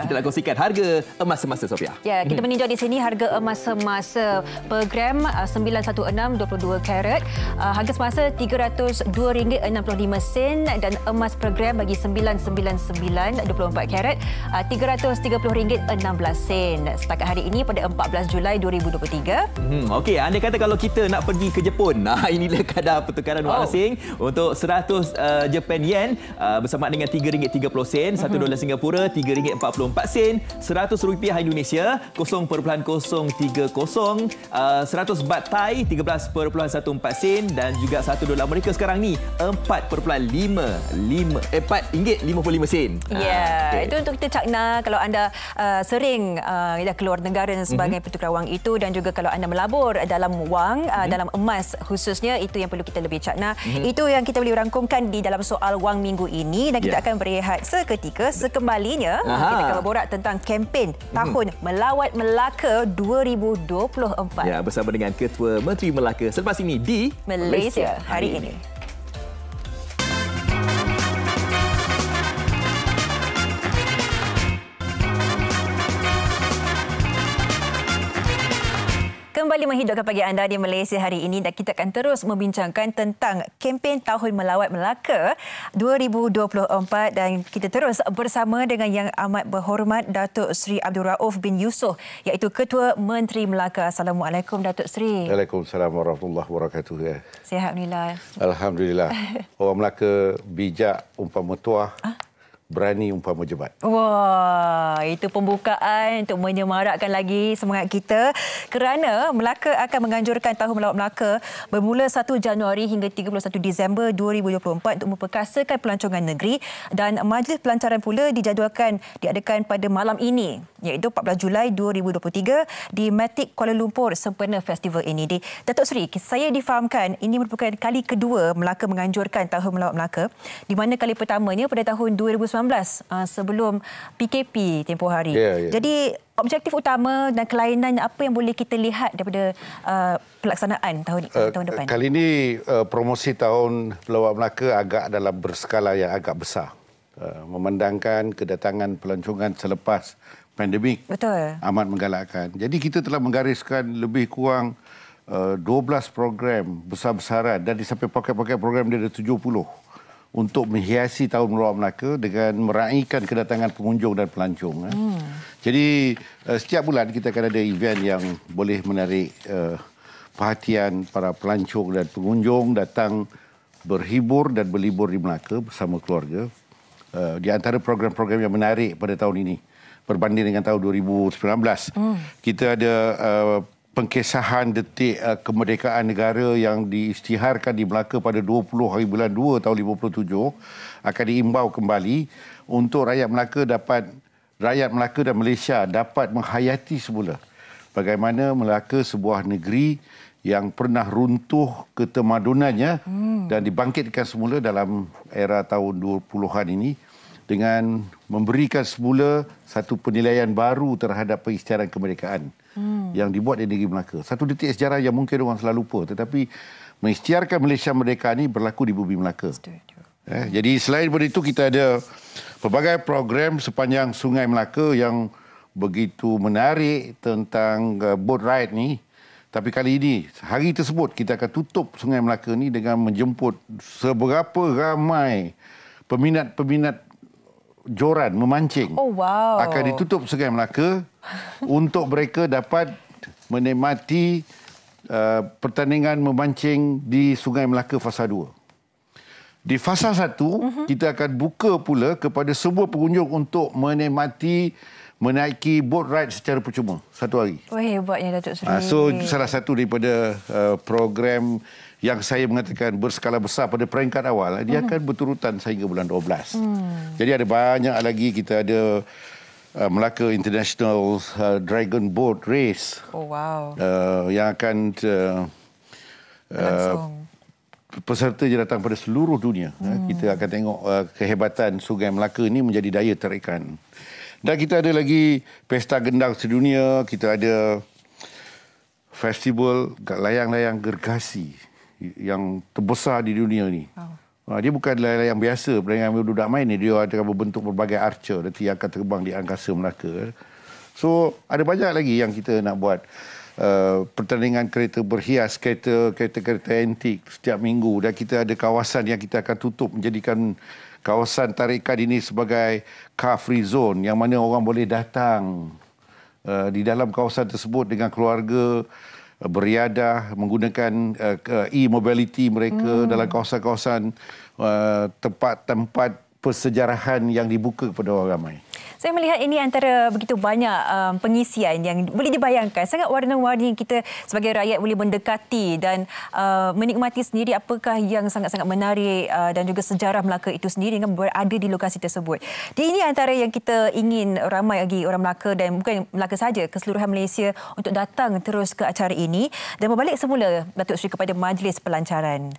Kita nak kongsikan harga emas semasa, Sofia. Ya, kita meninjau di sini harga emas semasa per gram 916 22 karat. Harga semasa RM302.65 dan emas per gram bagi 999 24 karat RM330.16. Setakat hari ini pada 14 Julai 2023. Okey, anda kata kalau kita nak pergi ke Jepun, inilah kadar pertukaran wang asing untuk 100 Japan yen bersama dengan RM3.30, 1 dolar Singapura RM3.44, RM100 Indonesia 0.030, 100 baht Thai 13.14 sen dan juga 1 dolar Amerika sekarang ni RM4.55 sen. Itu untuk kita cakna kalau anda sering keluar negara dan sebagainya pertukaran wang itu, dan juga kalau anda melabur dalam wang, dalam emas khususnya, itu yang perlu kita lebih cakna. Itu yang kita boleh rangkumkan di dalam soal wang minggu ini, dan kita akan berehat seketika. Sekembalinya kita akan berborak tentang kempen Tahun Melawat Melaka 2024. Ya, bersama dengan Ketua Menteri Melaka selepas ini di Malaysia Hari Ini. Kembali menghidupkan pagi anda di Malaysia Hari Ini, dan kita akan terus membincangkan tentang kempen Tahun Melawat Melaka 2024, dan kita terus bersama dengan Yang Amat Berhormat Datuk Seri Abdul Rauf bin Yusof, iaitu Ketua Menteri Melaka. Assalamualaikum Datuk Seri. Waalaikumsalam warahmatullahi wabarakatuh. Sihat alhamdulillah. Alhamdulillah. Orang Melaka bijak umpama tuah, berani umpama jebat. Wah, itu pembukaan untuk menyemarakkan lagi semangat kita, kerana Melaka akan menganjurkan Tahun Melawat Melaka bermula 1 Januari hingga 31 Disember 2024 untuk memperkasakan pelancongan negeri, dan majlis pelancaran pula dijadualkan diadakan pada malam ini, iaitu 14 Julai 2023 di Matic Kuala Lumpur sempena festival ini. Datuk Seri, saya difahamkan ini merupakan kali kedua Melaka menganjurkan Tahun Melawat Melaka, di mana kali pertamanya pada tahun 2019 sebelum PKP tempoh hari. Ya. Jadi objektif utama dan kelainan apa yang boleh kita lihat daripada pelaksanaan tahun depan? Kali ini promosi tahun Pelawak Melaka agak dalam berskala yang agak besar. Memandangkan kedatangan pelancongan selepas pandemik. Betul. Amat menggalakkan. Jadi kita telah menggariskan lebih kurang 12 program besar-besaran dan sampai paket-paket program dia ada 70 untuk menghiasi tahun Pelawak Melaka dengan meraihkan kedatangan pengunjung dan pelancong. Jadi setiap bulan kita akan ada event yang boleh menarik perhatian para pelancong dan pengunjung datang berhibur dan berlibur di Melaka bersama keluarga. Di antara program-program yang menarik pada tahun ini berbanding dengan tahun 2019, kita ada pengkesahan detik kemerdekaan negara yang diisytiharkan di Melaka pada 20 hari bulan 2 tahun 57 akan diimbau kembali untuk rakyat Melaka dan Malaysia dapat menghayati semula bagaimana Melaka sebuah negeri yang pernah runtuh ketamadunannya dan dibangkitkan semula dalam era tahun 20-an ini dengan memberikan semula satu penilaian baru terhadap pengisytiharan kemerdekaan yang dibuat di negeri Melaka. Satu detik sejarah yang mungkin orang selalu lupa, tetapi mengisytiharkan Malaysia merdeka ini berlaku di bumi Melaka. Jadi selain daripada itu, kita ada pelbagai program sepanjang Sungai Melaka yang begitu menarik tentang boat ride ni. Tapi kali ini, hari tersebut, kita akan tutup Sungai Melaka ni dengan menjemput seberapa ramai peminat-peminat joran memancing. Oh, wow. Akan ditutup Sungai Melaka untuk mereka dapat menikmati pertandingan memancing di Sungai Melaka Fasa 2. Di Fasa 1, kita akan buka pula kepada semua pengunjung untuk menaiki boat ride secara percuma satu hari. Oh, hebatnya Datuk Seri. So salah satu daripada program yang saya mengatakan berskala besar pada peringkat awal, dia akan berturutan sehingga bulan 12. Jadi ada banyak lagi. Kita ada Melaka International Dragon Boat Race. Oh, wow. Yang akan peserta je datang pada seluruh dunia. Kita akan tengok kehebatan Sungai Melaka ini menjadi daya tarikan. Dan kita ada lagi Pesta Gendang Sedunia, kita ada festival layang-layang gergasi yang terbesar di dunia ni. Dia bukan layang-layang biasa, layang budak main ni, dia akan berbentuk berbagai archer nanti akan terbang di angkasa Melaka. So ada banyak lagi yang kita nak buat. Pertandingan kereta berhias, kereta antik setiap minggu, dan kita ada kawasan yang kita akan tutup menjadikan kawasan tarikan ini sebagai car free zone yang mana orang boleh datang di dalam kawasan tersebut dengan keluarga, beriadah menggunakan e-mobility mereka dalam kawasan-kawasan tempat-tempat persejarahan yang dibuka kepada orang ramai. Saya melihat ini antara begitu banyak pengisian yang boleh dibayangkan. Sangat warna-warni, kita sebagai rakyat boleh mendekati dan menikmati sendiri apakah yang sangat-sangat menarik dan juga sejarah Melaka itu sendiri yang berada di lokasi tersebut. Jadi ini antara yang kita ingin ramai lagi orang Melaka dan bukan Melaka saja, keseluruhan Malaysia untuk datang terus ke acara ini. Dan berbalik semula, Datuk Seri, kepada Majlis Pelancaran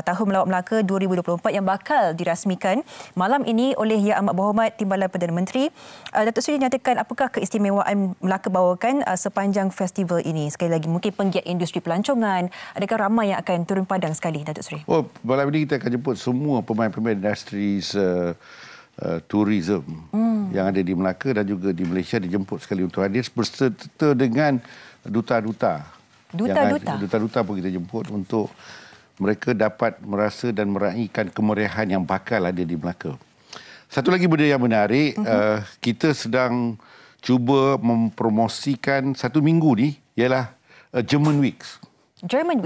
Tahun Pelawak Melaka 2024 yang bakal dirasmikan malam ini oleh Yang Amat Berhormat Timbalan Perdana Menteri. Datuk Seri nyatakan apakah keistimewaan Melaka bawakan sepanjang festival ini? Sekali lagi, mungkin penggiat industri pelancongan, adakah ramai yang akan turun padang sekali, Datuk Seri? Oh, malam ini kita akan jemput semua pemain-pemain industri tourism yang ada di Melaka dan juga di Malaysia, dijemput sekali untuk hadir berserta dengan duta-duta. Duta-duta pun kita jemput untuk mereka dapat merasa dan meraihkan kemeriahan yang bakal ada di Melaka. Satu lagi benda yang menarik, kita sedang cuba mempromosikan satu minggu ni ialah German Weeks. German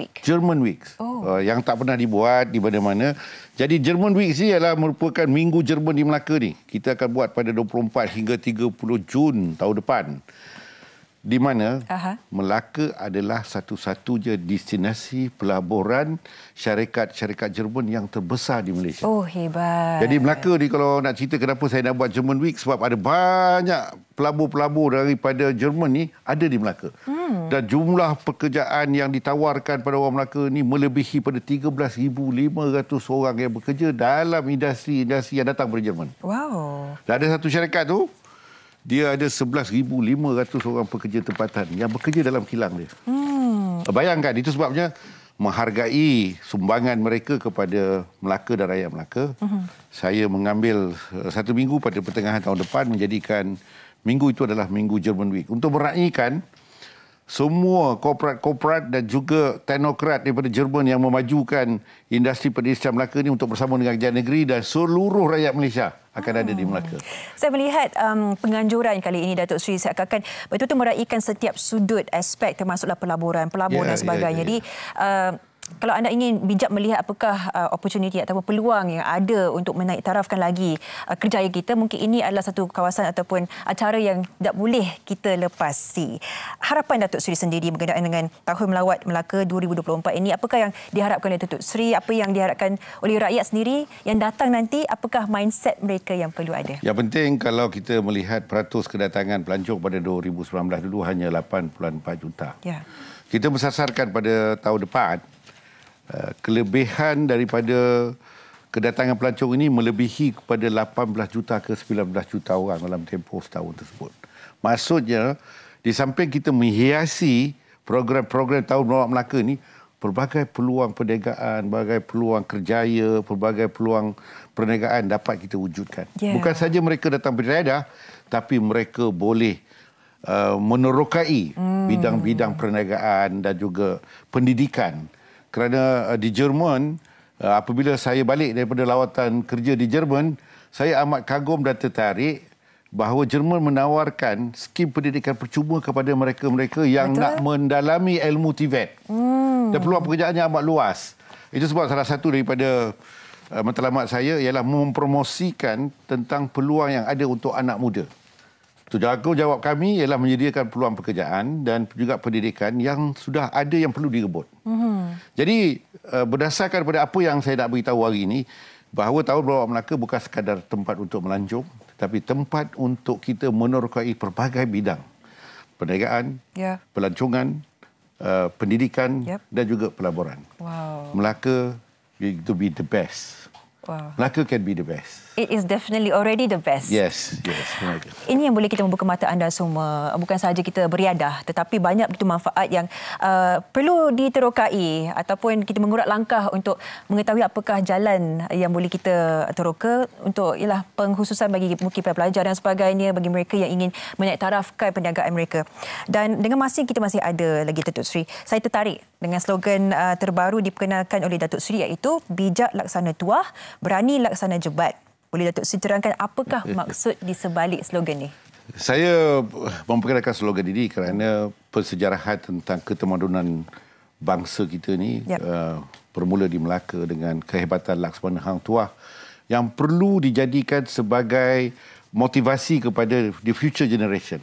Weeks. Yang tak pernah dibuat di mana-mana. Jadi German Weeks ni ialah merupakan minggu Jerman di Melaka ni. Kita akan buat pada 24 hingga 30 Jun tahun depan. Di mana Melaka adalah satu-satunya destinasi pelaburan syarikat-syarikat Jerman yang terbesar di Malaysia. Oh, hebat. Jadi Melaka ni, kalau nak cerita kenapa saya nak buat German Week, sebab ada banyak pelabur-pelabur daripada Jerman ni ada di Melaka. Dan jumlah pekerjaan yang ditawarkan pada orang Melaka ni melebihi pada 13,500 orang yang bekerja dalam industri-industri yang datang dari Jerman. Wow. Dan ada satu syarikat tu, dia ada 11,500 orang pekerja tempatan yang bekerja dalam kilang dia. Bayangkan, itu sebabnya menghargai sumbangan mereka kepada Melaka dan rakyat Melaka. Saya mengambil 1 minggu pada pertengahan tahun depan menjadikan minggu itu adalah Minggu German Week untuk meraihkan semua korporat dan juga teknokrat daripada Jerman yang memajukan industri perindustrian Melaka ini untuk bersama dengan Kerajaan Negeri dan seluruh rakyat Malaysia akan ada di Melaka. Saya melihat penganjuran kali ini, Datuk Seri, seakan-akan betul-betul meraihkan setiap sudut aspek termasuklah pelaburan dan sebagainya. Jadi kalau anda ingin bijak melihat apakah opportunity ataupun peluang yang ada untuk menaik tarafkan lagi kerjaya kita, mungkin ini adalah satu kawasan ataupun acara yang tak boleh kita lepasi. Harapan Datuk Seri sendiri berkenaan dengan Tahun Melawat Melaka 2024 ini, apakah yang diharapkan oleh Datuk Seri, apa yang diharapkan oleh rakyat sendiri yang datang nanti, apakah mindset mereka yang perlu ada? Yang penting kalau kita melihat peratus kedatangan pelancong pada 2019 dulu hanya 8.4 juta. Ya. Kita bersasarkan pada tahun depan kelebihan daripada kedatangan pelancong ini melebihi kepada 18 juta ke 19 juta orang dalam tempoh setahun tersebut. Maksudnya, di samping kita menghiasi program-program Tahun Melawat Melaka ini, pelbagai peluang perniagaan, pelbagai peluang kerjaya, pelbagai peluang perniagaan dapat kita wujudkan. Yeah. Bukan saja mereka datang beriadah, tapi mereka boleh menerokai bidang-bidang perniagaan dan juga pendidikan. Kerana di Jerman, apabila saya balik daripada lawatan kerja di Jerman, saya amat kagum dan tertarik bahawa Jerman menawarkan skim pendidikan percuma kepada mereka-mereka yang nak mendalami ilmu TVET. Dan peluang pekerjaannya amat luas. Itu sebab salah satu daripada matlamat saya ialah mempromosikan tentang peluang yang ada untuk anak muda. Tanggungjawab kami ialah menyediakan peluang pekerjaan dan juga pendidikan yang sudah ada yang perlu direbut. Jadi berdasarkan pada apa yang saya nak beritahu hari ini, bahawa Tahun Melawat Melaka bukan sekadar tempat untuk melancong, tetapi tempat untuk kita menerokai pelbagai bidang. Perniagaan, pelancongan, pendidikan dan juga pelaburan. Wow. Melaka to be the best. Wow. Melaka can be the best. It is definitely already the best. Yes. Ini yang boleh kita membuka mata anda semua. Bukan sahaja kita beriadah, tetapi banyak begitu manfaat yang perlu diterokai ataupun kita mengurat langkah untuk mengetahui apakah jalan yang boleh kita teroka untuk ialah pengkhususan bagi mungkin pelajar dan sebagainya, bagi mereka yang ingin menaik tarafkan perniagaan mereka. Dan dengan masa kita masih ada lagi, Datuk Seri, saya tertarik dengan slogan terbaru diperkenalkan oleh Datuk Seri, iaitu bijak laksana tuah, berani laksana jebat. Boleh Datuk Seri terangkan apakah maksud di sebalik slogan ini? Saya memperkenalkan slogan ini kerana persejarahan tentang ketemadunan bangsa kita ni bermula di Melaka dengan kehebatan Laksmana Hang Tuah yang perlu dijadikan sebagai motivasi kepada the future generation.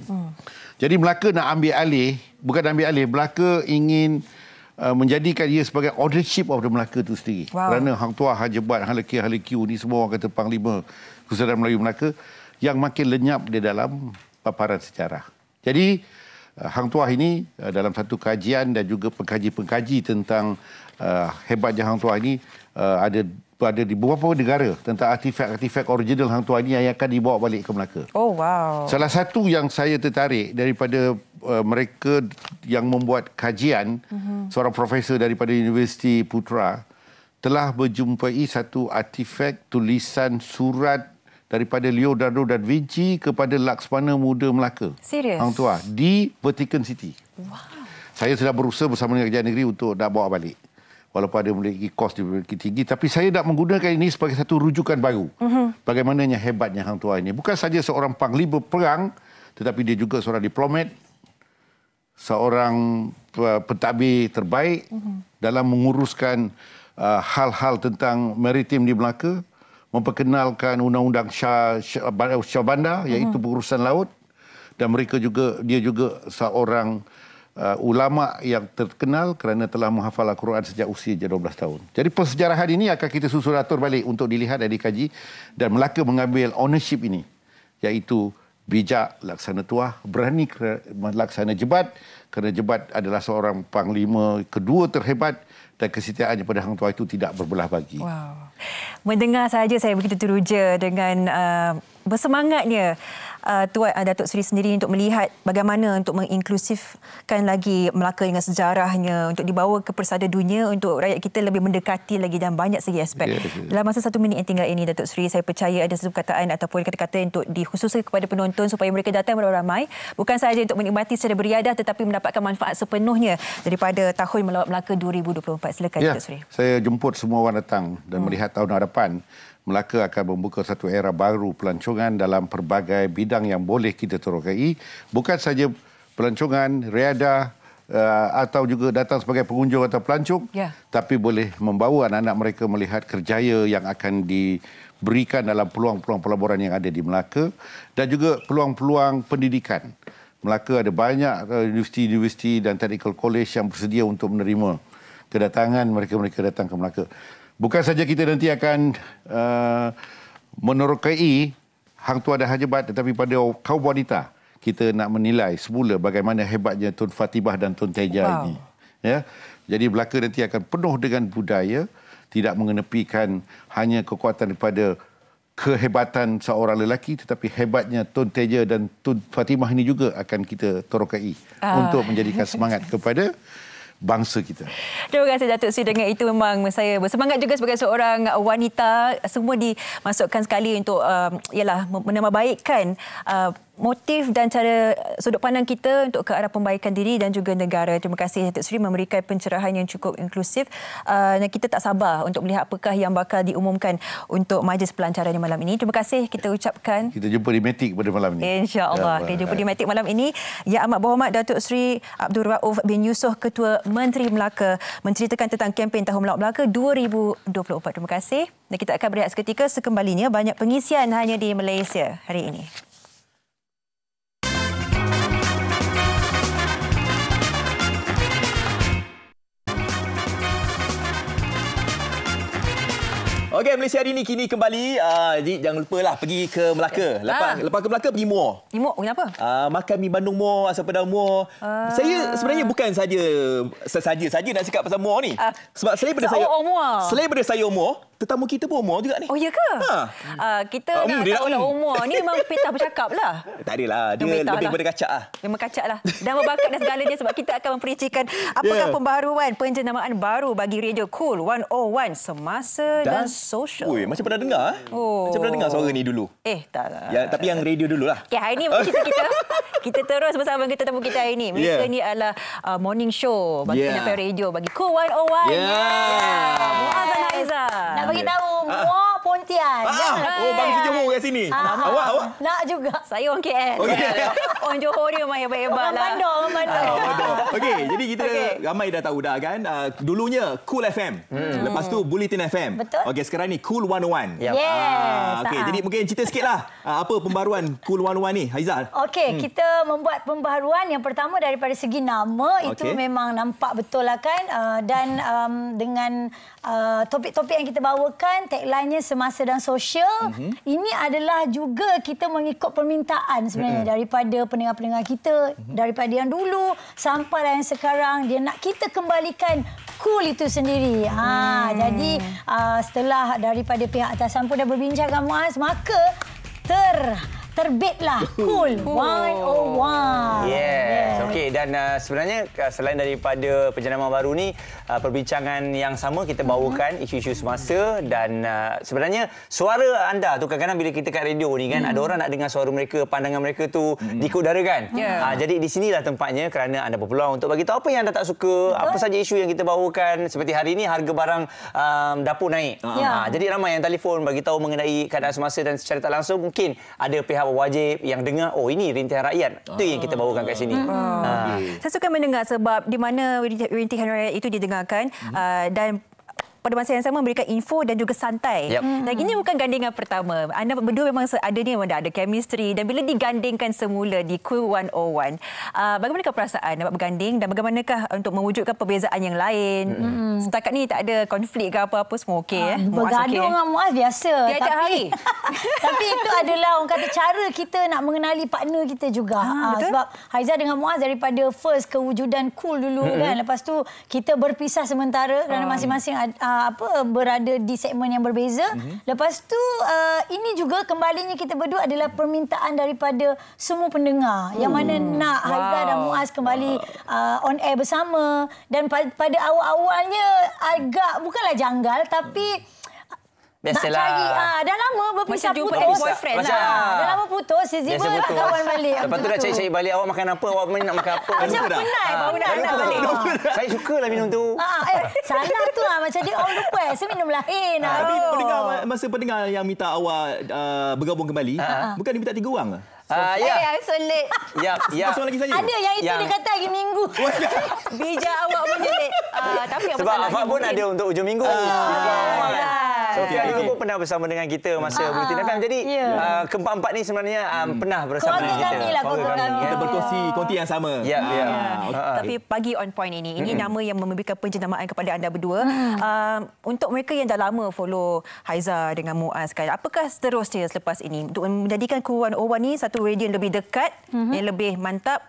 Jadi Melaka nak ambil alih, bukan ambil alih, Melaka ingin menjadikan ia sebagai ownership of the Melaka itu sendiri. Wow. Kerana Hang Tuah, Hang Jebat, Hang Lekir, Hang Lekiu ni semua orang kata Panglima Kesultanan Melayu Melaka yang makin lenyap di dalam paparan sejarah. Jadi Hang Tuah ini dalam satu kajian dan juga pengkaji-pengkaji tentang hebatnya Hang Tuah ini ada di beberapa negara tentang artifak-artifak original Hang Tuah ini yang akan dibawa balik ke Melaka. Oh, wow. Salah satu yang saya tertarik daripada mereka yang membuat kajian, seorang profesor daripada Universiti Putra telah berjumpai satu artifak tulisan surat daripada Leonardo da Vinci kepada Laksmana Muda Melaka. Serius? Hang Tuah di Vatican City. Wow. Saya sudah berusaha bersama dengan Kerajaan Negeri untuk nak bawa balik. Walaupun ada memiliki kos yang tinggi, tapi saya nak menggunakan ini sebagai satu rujukan baru. Bagaimananya hebatnya Hang Tuah ini. Bukan saja seorang panglima perang, tetapi dia juga seorang diplomat, seorang pentadbir terbaik dalam menguruskan hal-hal tentang maritim di Melaka, memperkenalkan undang-undang Shah Bandar, iaitu pengurusan laut, dan dia juga seorang ulama yang terkenal kerana telah menghafal Al-Quran sejak usia 12 tahun. Jadi persejarahan ini akan kita susun atur balik untuk dilihat dan dikaji, dan Melaka mengambil ownership ini, iaitu bijak, laksana tuah, berani melaksana jebat, kerana jebat adalah seorang panglima kedua terhebat dan kesetiaannya pada Hang Tuah itu tidak berbelah bagi. Wow. Mendengar saja saya begitu teruja dengan bersemangatnya Tuan Datuk Seri sendiri untuk melihat bagaimana untuk menginklusifkan lagi Melaka dengan sejarahnya, untuk dibawa ke persada dunia, untuk rakyat kita lebih mendekati lagi dalam banyak segi aspek. Dalam masa 1 minit yang tinggal ini, Datuk Seri, saya percaya ada satu perkataan ataupun kata-kata untuk dikhususkan kepada penonton supaya mereka datang beramai-ramai, bukan sahaja untuk menikmati secara beriadah tetapi mendapatkan manfaat sepenuhnya daripada Tahun Melawat Melaka 2024. Silakan, Datuk Seri. Saya jemput semua orang datang dan melihat tahun hadapan Melaka akan membuka satu era baru pelancongan dalam pelbagai bidang yang boleh kita terokai. Bukan saja pelancongan, riadah atau juga datang sebagai pengunjung atau pelancong, tapi boleh membawa anak-anak mereka melihat kerjaya yang akan diberikan dalam peluang-peluang pelaburan yang ada di Melaka dan juga peluang-peluang pendidikan. Melaka ada banyak universiti-universiti dan technical college yang bersedia untuk menerima kedatangan mereka-mereka datang ke Melaka. Bukan saja kita nanti akan menerokai Hang Tuah dan Hang Jebat, tetapi pada kaum wanita kita nak menilai semula bagaimana hebatnya Tun Fatimah dan Tun Teja ini. Ya, jadi Melaka nanti akan penuh dengan budaya, tidak mengenepikan hanya kekuatan daripada kehebatan seorang lelaki, tetapi hebatnya Tun Teja dan Tun Fatimah ini juga akan kita terokai untuk menjadikan semangat kepada bangsa kita. Terima kasih, Datuk Seri. Dengan itu memang saya bersemangat juga sebagai seorang wanita. Semua dimasukkan sekali untuk menambahbaikkan motif dan cara sudut pandang kita untuk ke arah pembaikan diri dan juga negara. Terima kasih, Datuk Seri, memberikan pencerahan yang cukup inklusif. Dan kita tak sabar untuk melihat apakah yang bakal diumumkan untuk majlis pelancaran malam ini. Terima kasih kita ucapkan. Kita jumpa di Matic pada malam ini. InsyaAllah. Kita jumpa di Matic malam ini. Yang amat berhormat Datuk Seri Abdul Rauf bin Yusof, Ketua Menteri Melaka, menceritakan tentang kempen Tahun Melawat Melaka 2024. Terima kasih. Dan kita akan berehat seketika. Sekembalinya banyak pengisian hanya di Malaysia hari ini. Okey, Malaysia hari ini kini kembali. Jadi jangan lupalah pergi ke Melaka. Lepas ke Melaka pergi Muar. Di Muar kenapa? Makan mi bandung Muar, asam pedas Muar. Saya sebenarnya bukan saja nak cakap pasal Muar ni. Sebab selain daripada saya Muar, tetamu kita pun Muar juga ni. Oh, ya ke? Kita nak tahu lah Muar ni memang petah bercakap lah. Tak adalah, dia lebih daripada kacak lah. Memang kacak lah. Dan berbakat dan segalanya, sebab kita akan memperincikan apakah pembaharuan penjenamaan baru bagi Radio Cool 101 semasa dan sosial. Ui, macam pernah dengar. Macam pernah dengar suara ni dulu. Tak lah. Ya, tapi yang radio dululah. Okay, hari ni kita terus bersama dengan tetamu kita hari ini. Mereka ni adalah morning show bagi penyiar radio, bagi Cool 101. Muaz dan Haiza. Nak bagi tahu, Muar Pontian. Bang Johor kat sini. Awak? Nak juga. Saya orang KL. Orang Johor ni memang hebat-hebat lah. Orang Bandar. Okey, jadi kita ramai dah tahu dah kan. Dulunya Cool FM. Lepas tu Bulletin FM. Betul. Okey, sekarang ni Cool 101. Yes. Okey, jadi mungkin cerita sikitlah apa pembaruan Cool 101 ni, Haizal. Okey, kita membuat pembaharuan yang pertama daripada segi nama. Itu memang nampak betul lah kan. Dan dengan topik-topik yang kita bawakan, tagline-nya semasa dan sosial. Ini adalah juga kita mengikut permintaan sebenarnya daripada pendengar-pendengar kita, daripada yang dulu sampai yang sekarang. Dia nak kita kembalikan cool itu sendiri. Jadi setelah daripada pihak atasan pun dah berbincang dengan Muaz, maka terbitlah Cool 101. Yes. Okey, dan sebenarnya selain daripada penjenamaan baru ni, perbincangan yang sama kita bawakan isu-isu semasa, dan sebenarnya suara anda tu kadang-kadang bila kita kat radio ni kan, ada orang nak dengar suara mereka, pandangan mereka tu diikutdarakan. Jadi di sinilah tempatnya, kerana anda berpeluang untuk bagi tahu apa yang anda tak suka, apa saja isu yang kita bawakan. Seperti hari ini harga barang dapur naik. Jadi ramai yang telefon bagi tahu mengenai keadaan semasa, dan secara tak langsung mungkin ada pihak wajib yang dengar, ini rintihan rakyat. Itu yang kita bawakan kat sini. Saya suka mendengar sebab di mana rintihan rakyat itu didengarkan dan pada masa yang sama memberikan info dan juga santai. Dan ini bukan gandingan pertama. Anda berdua memang seadanya memang dah ada chemistry, dan bila digandingkan semula di Cool 101, bagaimanakah perasaan dapat berganding dan bagaimanakah untuk mewujudkan perbezaan yang lain? Setakat ni tak ada konflik ke apa-apa, semua okey Bergaduh dengan Muaz biasa. Tiap hari. Tapi itu adalah orang kata cara kita nak mengenali partner kita juga. Sebab Haiza dengan Muaz daripada first kewujudan Cool dulu kan. Lepas tu kita berpisah sementara kerana masing-masing berada di segmen yang berbeza. Lepas tu ini juga kembalinya kita berdua adalah permintaan daripada semua pendengar yang mana nak Haiza dan Muaz kembali on air bersama. Dan pada awal-awalnya agak bukanlah janggal tapi biasalah. Nak cari, dah lama berpisah putus. Boyfriend Dah lama putus, tiba-tiba nak kawan balik. Lepas tu dah cari balik, awak makan apa, awak nak makan apa. Macam penat, baru nak balik. Saya sukalah minum tu. Salah tu macam dia orang lupa. Saya minum lain. Tapi masa pendengar yang minta awak bergabung kembali, bukan dia minta 3 orang ke? Ya, sulit. Ya. Lagi saja. Ada yang itu dia kata hari Minggu. Bijak awak menjelit. Tapi apa sebab salahnya Afak pun ada untuk hujung minggu. So, Fiqah pun pernah bersama dengan kita masa Bulletin FM. Jadi, keempat-empat ni sebenarnya pernah bersama dengan kita. Keluarga kami. Kita konti yang sama. Tapi pagi on point ini nama yang memberikan penjenamaan kepada anda berdua. Untuk mereka yang dah lama follow Haiza dengan Muaz kan, apakah seterusnya selepas ini untuk menjadikan Cool 101 ni satu radio yang lebih dekat, yang lebih mantap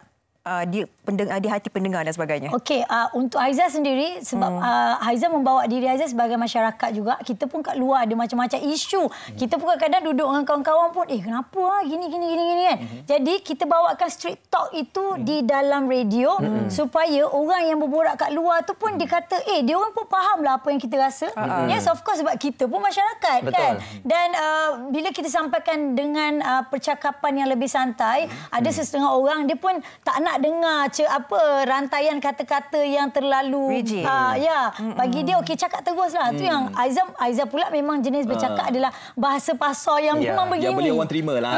di hati pendengar dan sebagainya. Okey, untuk Haiza sendiri sebab Haiza membawa diri Haiza sebagai masyarakat juga. Kita pun kat luar ada macam-macam isu. Kita pun kadang-kadang duduk dengan kawan-kawan pun kenapa gini kan. Jadi kita bawakan street talk itu di dalam radio supaya orang yang berborak kat luar tu pun dikata dia orang pun fahamlah apa yang kita rasa. Yes, of course, sebab kita pun masyarakat. Betul. Kan. Dan bila kita sampaikan dengan percakapan yang lebih santai, ada setengah orang dia pun tak nak dengar rantaian kata-kata yang terlalu rigid. Bagi dia okey cakap teruslah. Tu yang Haiza pula memang jenis bercakap adalah bahasa pasar yang memang begini. Yang boleh orang terima lah.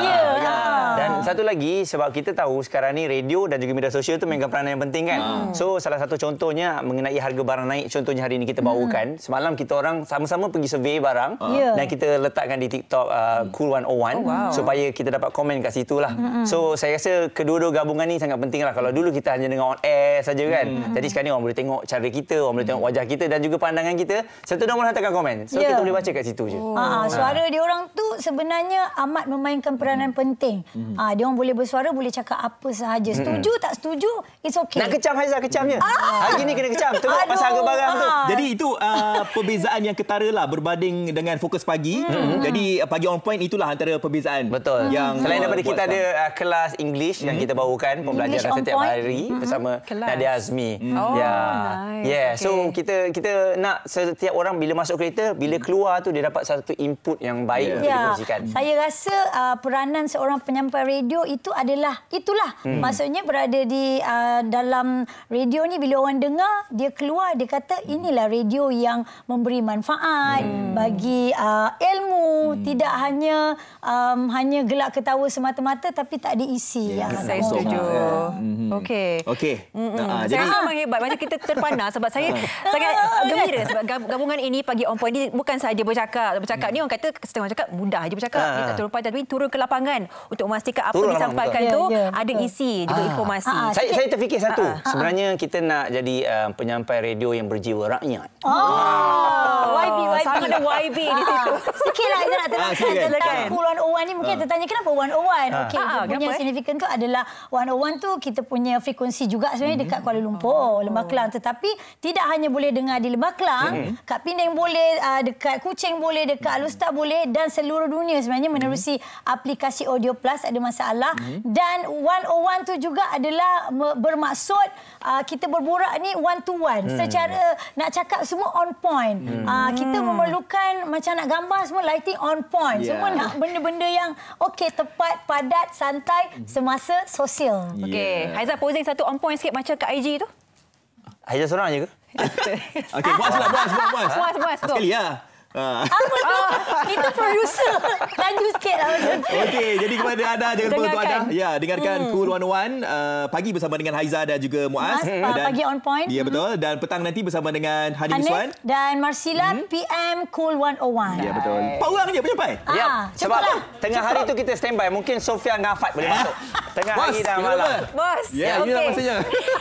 Dan satu lagi sebab kita tahu sekarang ni radio dan juga media sosial tu mainkan peranan yang penting kan. So salah satu contohnya mengenai harga barang naik, contohnya hari ini kita bawakan. Semalam kita orang sama-sama pergi survey barang dan kita letakkan di TikTok Cool 101 supaya kita dapat komen kat situ lah. So saya rasa kedua-dua gabungan ni sangat penting lah. Kalau dulu kita hanya dengan on air saja kan. Jadi sekarang ni orang boleh tengok cara kita, orang boleh tengok wajah kita dan juga pandangan kita. Serta dia boleh hantarkan komen. So kita boleh baca kat situ je. Suara dia orang tu sebenarnya amat memainkan peranan penting. Dia orang boleh bersuara, boleh cakap apa sahaja. Setuju tak setuju, it's okay. Nak kecam Haiza, kecam je. Hari ni kena kecam. Tengok pasal harga barang tu. Jadi itu perbezaan yang ketara lah berbanding dengan Fokus Pagi. Jadi pagi on point itulah antara perbezaan. Betul. Yang selain daripada kita ada kelas English yang kita bawakan, pembelajaran setiap hari bersama Nadia Azmi. So kita nak setiap orang bila masuk kereta, bila keluar tu dia dapat satu input yang baik untuk dikongsikan. Saya rasa peranan seorang penyampai radio itu itulah. Maksudnya berada di dalam radio ni, bila orang dengar, dia keluar, dia kata inilah radio yang memberi manfaat, bagi ilmu, tidak hanya gelak ketawa semata-mata tapi tak diisi. Saya setuju. Okey. Saya rasa memang hebat. Macam kita terpana sebab saya sangat gembira sebab gabungan ini Pagi On Point ni bukan sahaja bercakap. Bercakap ni orang kata setengah cakap mudah je bercakap. Dia tak turun tapi turun ke lapangan untuk memastikan apa yang disampaikan tu ada isi juga informasi. Saya terfikir satu. Sebenarnya kita nak jadi penyampai radio yang berjiwa rakyat. YB. Sama ada YB di situ. Sikitlah saya nak terangkan. Cool 101 ni mungkin tertanya kenapa 101? Okey, dia punya signifikan tu adalah 101 tu kita punya frekuensi juga sebenarnya dekat Kuala Lumpur, Lembah Kelang. Tetapi tidak hanya boleh dengar di Lembah Kelang, kat Penang boleh, dekat Kuching boleh, dekat Alustar boleh dan seluruh dunia sebenarnya menerusi aplikasi Audio Plus ada masalah. Dan 101 tu juga adalah bermaksud kita berborak ni one to one. Secara nak cakap semua on point. Kita memerlukan macam nak gambar semua lighting on point. Semua nak benda-benda yang okey, tepat, padat, santai semasa sosial. Okey, Haiza posing satu on point sikit macam kat IG tu. Haiza seorang je ke? Okey, puas. Puas. Sekali lah. Apa tu? Itu producer. Laju sikit lah macam tu. Okey, jadi kepada anda jangan lupa untuk anda dengarkan Cool 101 pagi bersama dengan Haiza dan juga Muaz. Pagi on point. Ya betul, dan petang nanti bersama dengan Hanif Miswan dan Marsila PM Cool 101. Ya betul. 4 orang je penyampai. Ya, sebab tengah hari tu kita standby. Mungkin Sofia dengan Afat boleh masuk. Tengah hari dan malam. Bos. Ya, inilah masanya.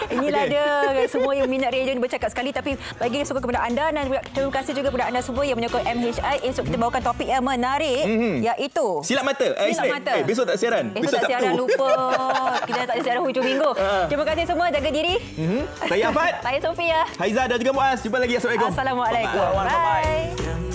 Inilah dia semua yang minat radio ni bercakap sekali, tapi bagi suka kepada anda dan terima kasih juga kepada anda semua yang menyokong MHI. Esok kita bawakan topik yang menarik iaitu silap mata. Silap mata. Besok tak siaran. Besok tak siaran, lupa. Kita tak ada siaran hujung minggu. Terima kasih semua, jaga diri. Saya Afat. Saya Sofia. Haiza dan juga Muaz. Jumpa lagi. Assalamualaikum. Assalamualaikum. Bye.